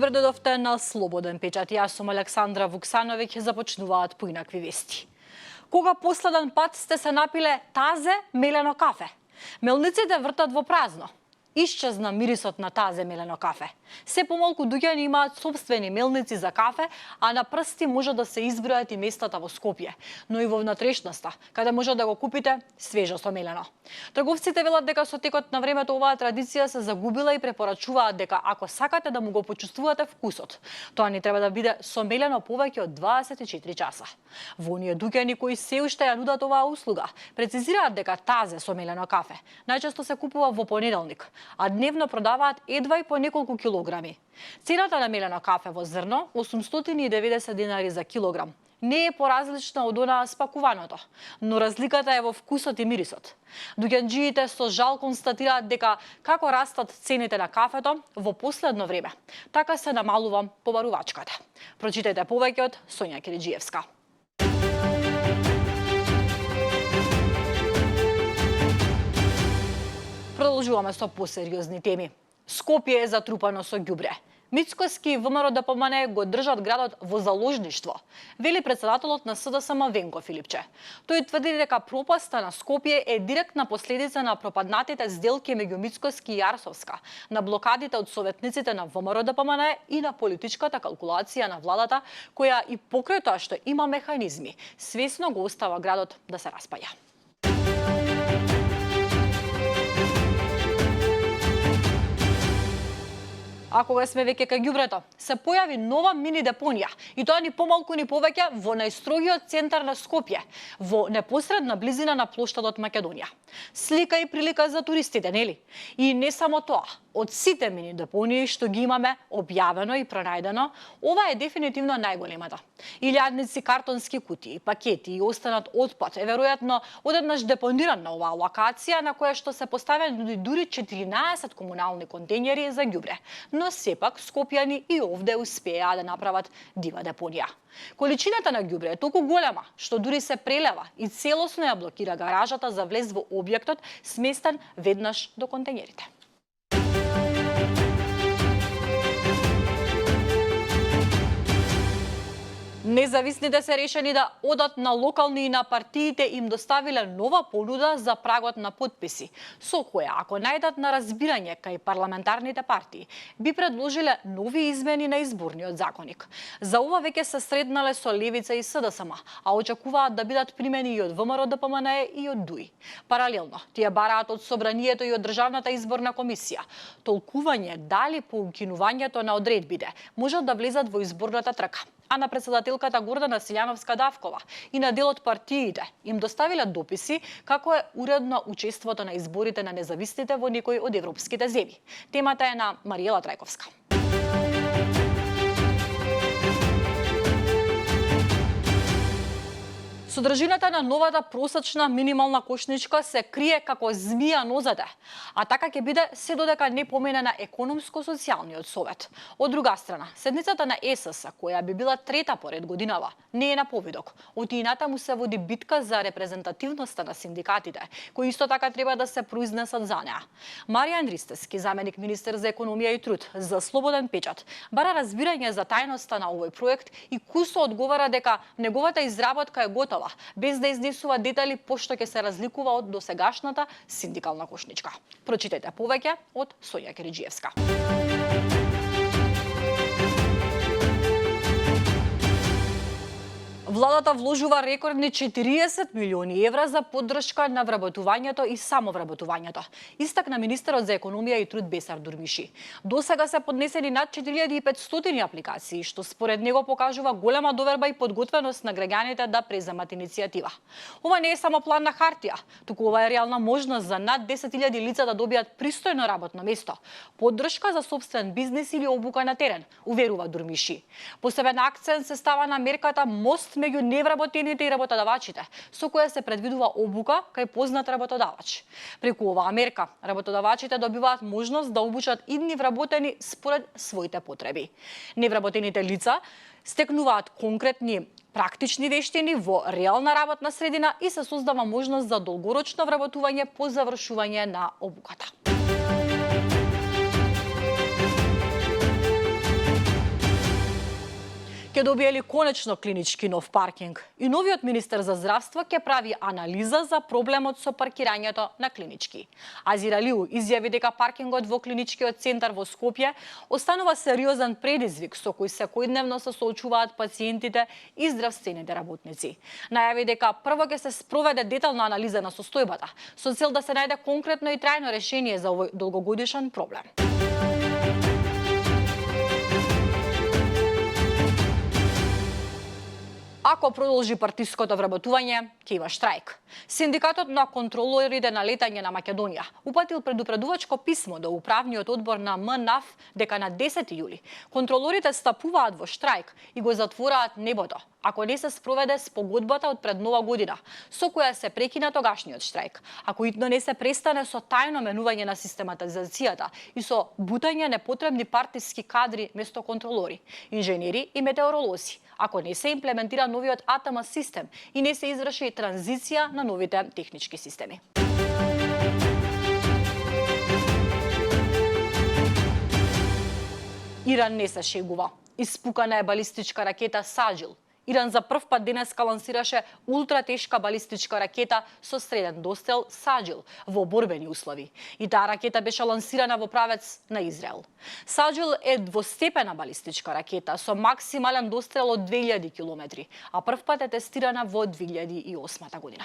Добре дојдовте на Слободен печат. Јас сум Александра Вуксановиќ, започнуваат поинакви вести. Кога последен пат сте се напиле тазе мелено кафе? Мелниците вртат во празно. Исчезна мирисот на тазе мелено кафе. Се помалку дуѓани имаат сопствени мелници за кафе, а на прсти може да се избројат и местата во Скопје, но и во внатрешноста, каде може да го купите свежо сомелено. Трговците велат дека со текот на времето оваа традиција се загубила и препорачуваат дека ако сакате да му го почувствувате вкусот, тоа не треба да биде сомелено повеќе од 24 часа. Во оние дуѓани кои се уште ја нудат оваа услуга, прецизираат дека тазе сомелено кафе најчесто се купува во понеделник, а дневно продаваат едва и по неколку килограми. Цената на мелено кафе во зрно 890 денари за килограм. Не е поразлична од онаа спакуваното, но разликата е во вкусот и мирисот. Дуѓанџиите со жал констатираат дека како растат цените на кафето во последно време, така се намалува побарувачката. Прочитајте повеќе од Сонја Кириџиевска. Продолжуваме со посериозни теми. Скопје е затрупано со ѓубре. Мицкоски и ВМРО ДПМНЕ го држат градот во заложништво, вели председателот на СДСМ Венко Филипче. Тој тврди дека пропаста на Скопје е директна последица на пропаднатите сделки меѓу Мицкоски и Арсовска, на блокадите од советниците на ВМРО ДПМНЕ и на политичката калкулација на владата, која и покрај тоа што има механизми, свесно го остава градот да се распаја. А кога сме веќе кај ѓубрето, се појави нова мини депонија, и тоа ни помалку ни повеќе во најстрогиот центар на Скопје, во непосредна близина на плоштадот Македонија. Слика и прилика за туристите, нели? И не само тоа, од сите мини депонии што ги имаме објавено и пронајдено, ова е дефинитивно најголемата. Илјадници картонски кутии, пакети и останат отпад е веројатно одеднаш депониран на оваа локација на која што се поставени дури 14 комунални контејнери за ѓубре. Но сепак скопјани и овде успеа да направат дива депонија. Количината на ѓубре е толку голема што дури се прелева и целосно ја блокира гаражата за влез во објектот, сместен веднаш до контејнерите. Независните се решени да одат на локални и на партиите им доставиле нова понуда за прагот на потписи, со која, ако најдат на разбирање кај парламентарните партии, би предложиле нови измени на изборниот законник. За ова веќе се среднале со Левица и СДСМ, а очекуваат да бидат примени и од ВМРО ДПМНЕ и од ДУИ. Паралелно, тие бараат од Собранието и од Државната изборна комисија толкување дали по укинувањето на одредбите можат да влезат во изборната трка. А на председателката Гордана Силјановска-Давкова и на дел од партиите им доставиле дописи како е уредно учеството на изборите на независните во некои од европските земји. Темата е на Мариела Трајковска. Содржината на новата просечна минимална кошничка се крие како змија нозете, а така ќе биде се додека не помене на економско-социјалниот совет. Од друга страна, седницата на ЕСС, која би била трета поред годинава, не е на повидок. Од ината му се води битка за репрезентативноста на синдикатите, кои исто така треба да се произнесат за неа. Маријан Ристевски, заменик министер за економија и труд, за Слободен печат, бара разбирање за тајноста на овој проект и кусо одговара дека неговата изработка е готова, без да изнесува детали пошто ќе се разликува од досегашната синдикална кошничка. Прочитајте повеќе од Сонја Кириџиевска. Владата вложува рекордни 40 милиони евра за поддршка на вработувањето и самовработувањето, истакна министерот за економија и труд Бесар Дурмиши. Досега се поднесени над 4500 апликации, што според него покажува голема доверба и подготвеност на граѓаните да преземат иницијатива. Ова не е само план на хартија, туку ова е реална можност за над 10.000 лица да добијат пристојно работно место, поддршка за сопствен бизнис или обука на терен, уверува Дурмиши. Посебен акцент се става на мерката Мост меѓу невработените и работодавачите, со која се предвидува обука кај познат работодавач. Преку оваа мерка, работодавачите добиваат можност да обучат идни вработени според своите потреби. Невработените лица стекнуваат конкретни практични вештини во реална работна средина и се создава можност за долгорочно вработување по завршување на обуката. Ке добие ли конечно клинички нов паркинг? И новиот министер за здравство ќе прави анализа за проблемот со паркирањето на клинички. Азир Алиу изјави дека паркингот во клиничкиот центар во Скопје останува сериозен предизвик со кој секојдневно се соочуваат пациентите и здравствените работници. Најави дека прво ќе се спроведе детална анализа на состојбата со цел да се најде конкретно и трајно решение за овој долгогодишен проблем. Ако продолжи партиското вработување, ќе има штрајк. Синдикатот на контролорите на летање на Македонија упатил предупредувачко писмо до управниот одбор на МНАФ дека на 10 јули контролорите стапуваат во штрајк и го затвораат небото, ако не се спроведе спогодбата од пред Нова година, со која се прекина тогашниот штрајк, ако итно не се престане со тајно менување на систематизацијата и со бутање непотребни партиски кадри место контролори, инженери и метеоролози, ако не се имплементира новиот АТМ систем и не се изврши транзиција на новите технички системи. Иран не се шегува. Испукана е балистичка ракета Саџил. Иран за прв пат денеска лансираше ултратешка балистичка ракета со среден дострел Саџил во борбени услови. И таа ракета беше лансирана во правец на Израел. Саџил е двостепена балистичка ракета со максимален дострел од 2000 километри, а прв пат е тестирана во 2008 година.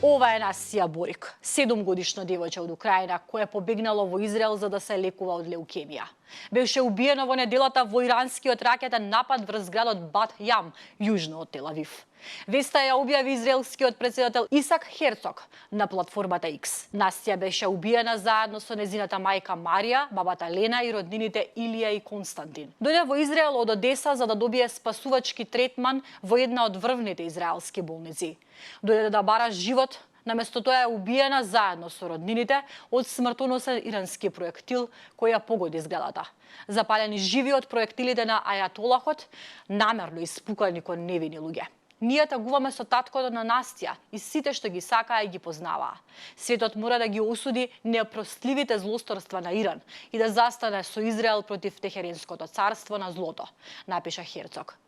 Ова е Насија Борик, 7-годишно девојче од Украина кое побегнало во Израел за да се лекува од леукемија. Беше убиено во неделата во иранскиот ракетен напад врз градот Бат Јам, јужно од Тел Авив. Веста ја објави израелскиот председател Исак Херцог на платформата X. Насија беше убиена заедно со незината мајка Марија, бабата Лена и роднините Илија и Константин. Дојде во Израел од Одеса за да добие спасувачки третман во една од врвните израелски болници. Дојде да бара живот, наместо тоа е убиена заедно со роднините од смртоносен ирански проектил кој ја погоди зградата. Запалени живи од проектилите на ајатолахот, намерно испукани кон невини луѓе. Ние тагуваме со таткото на Настја и сите што ги сакаа и ги познаваа. Светот мора да ги осуди неопростливите злосторства на Иран и да застане со Израел против Техеренското царство на злото, напиша Херцог.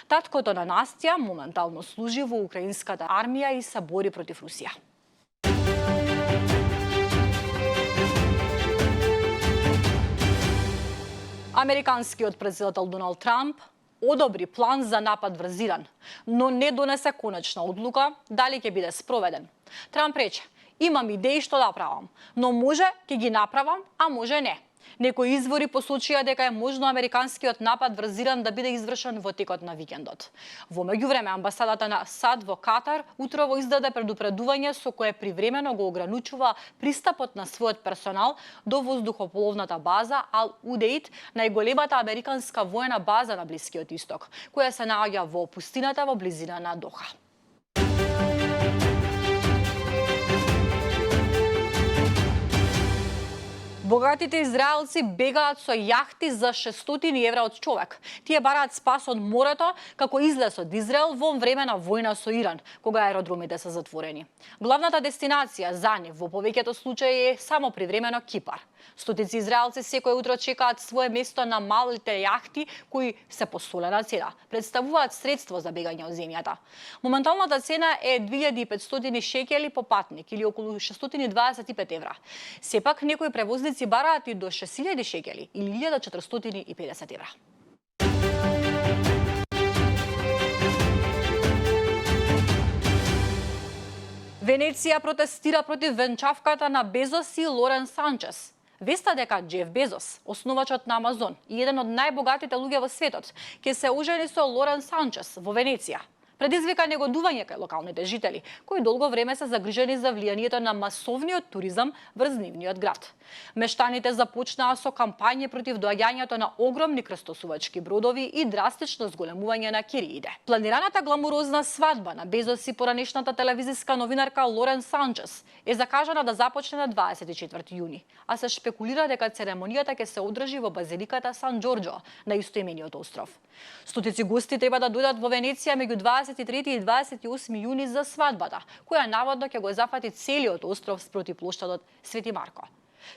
Таткото на Настја моментално служи во украинската армија и се бори против Русија. Американскиот председател Доналд Трамп одобри план за напад врз Иран, но не донесе конечна одлука дали ќе биде спроведен. Трамп рече: "Имам идеи што да правам, но може ќе ги направам, а може не." Некои извори посочија дека е можно американскиот напад врз Иран да биде извршен во текот на викендот. Во меѓувреме, амбасадата на САД во Катар утрово издаде предупредување со кое привремено го ограничува пристапот на својот персонал до воздухопловната база Ал Удеид, најголемата американска воена база на Блискиот Исток, која се наоѓа во пустината во близина на Доха. Богатите израелци бегаат со јахти за 600 евра од човек. Тие бараат спас од морето како излез од Израел во време на војна со Иран, кога аеродромите се затворени. Главната дестинација за нив во повеќето случаи е само привремено Кипар. Стотици израелци секој утро чекаат свое место на малите јахти кои се по солена цена. Представуваат средство за бегање од земјата. Моменталната цена е 2500 шекели по патник или околу 625 евра. Сепак некои превозници бараат и до 6000 шекели или 1450 евра. Венеција протестира против венчавката на Безос и Лорен Санчес. Веста дека Джеф Безос, основачот на Амазон и еден од најбогатите луѓе во светот, ќе се ожени со Лорен Санчес во Венеција. Предизвика негодување кај локалните жители, кои долго време се загрижени за влијанието на масовниот туризам врз нивниот град. Мештаните започнаа со кампањи против доаѓањето на огромни крстосувачки бродови и драстично зголемување на кириите. Планираната гламурозна свадба на Безос и поранешната телевизиска новинарка Лорен Санчес е закажана да започне на 24 јуни, а се шпекулира дека церемонијата ќе се одржи во базиликата Сан Џорџо на истоимениот остров. Стотици гости треба да дојдат во Венеција меѓу 23 и 28 јуни за свадбата, која наводно ќе го зафати целиот остров спроти плоштадот Свети Марко.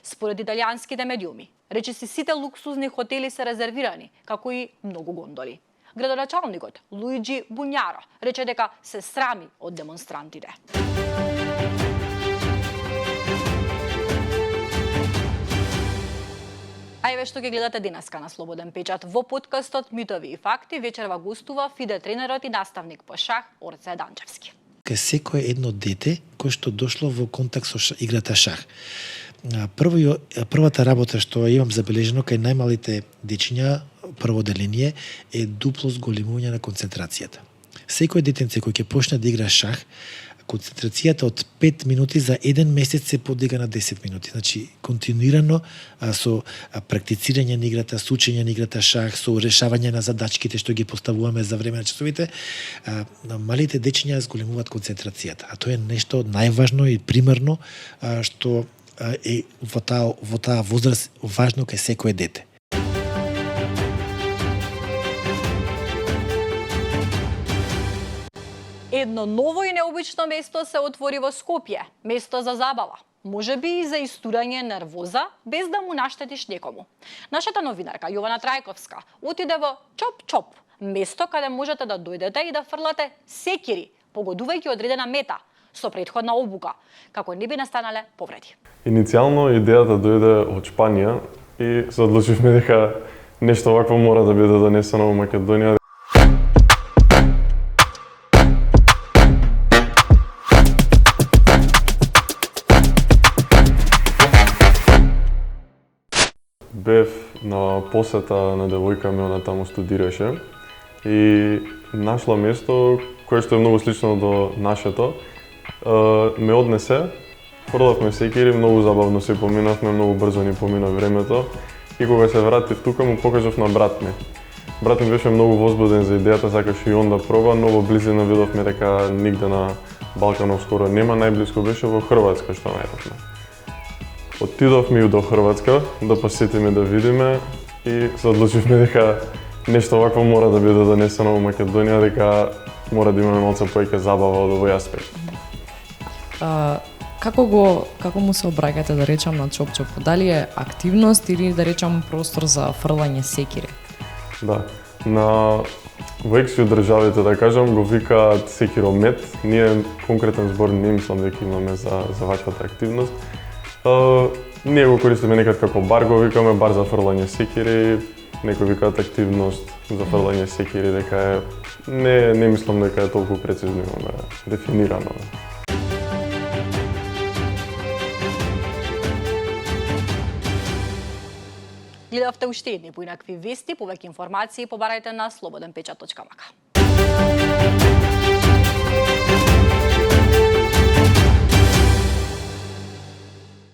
Според италијанските медиуми, речиси сите луксузни хотели се резервирани, како и многу гондоли. Градоначалникот Луиджи Буњаро рече дека се срами од демонстрантите. А еве што ги гледате денеска на Слободен печат во подкастот Митови и факти. Вечерва гостува фиде тренерот и наставник по шах Орце Данчевски. Кај секое едно дете кој што дошло во контакт со играта шах. Првата работа што имам забележено кај најмалите дечиња, прво деление е дупло зголемување на концентрацијата. Секој детенце кој ќе почне да игра шах, концентрацијата од 5 минути за 1 месец се подига на 10 минути. Значи, континуирано со практицирање на играта, со учење на играта шах, со решавање на задачките што ги поставуваме за време на часовите, малите дечиња зголемуваат концентрацијата. А тоа е нешто најважно и примерно што е во таа возраст важно кај секое дете. Едно ново и необично место се отвори во Скопје, место за забава. Можеби и за истурање нервоза, без да му наштетиш некому. Нашата новинарка Јована Трајковска отиде во Чоп-Чоп, место каде можете да дојдете и да фрлате секири, погодувајќи одредена мета, со претходна обука, како не би настанале повреди. Иницијално идејата дојде од Шпанија и се одлучивме дека нешто вакво мора да биде донесено во Македонија. Бев на посета на девојка ми, она таму студираше и нашла место кое што е многу слично до нашето. Ме однесе, фрлавме секири, многу забавно се поминавме, многу брзо ни помина времето и кога се вратив тука му покажав на брат ми. Брат ми беше многу возбуден за идејата, сакаше и он да проба, но во близина видовме дека нигде на Балканов скоро нема, најблиско беше во Хрватска што најдовме. Отидовме и до Хрватска да посетиме, да видиме и се одлучивме дека нешто вакво мора да биде донесено во Македонија, дека мора да имаме малку повеќе забава од овој аспект. Како му се обраќате, да речам, на Чоп-Чоп? Дали е активност или, да речам, простор за фрлање секири? Да, во ексио државите, да кажам, го викаат секиромет. Ние конкретен збор не мислам дека имаме за ваквата активност. Ние го користиме некад како бар, го викаме бар за фрлање секири, некои викаат активност за фрлање секири, дека е не мислам дека е толку прецизно имаме дефинирано. Гледавте уште едни поинакви вести, повеќе информации побарајте на slobodnpečat.mk.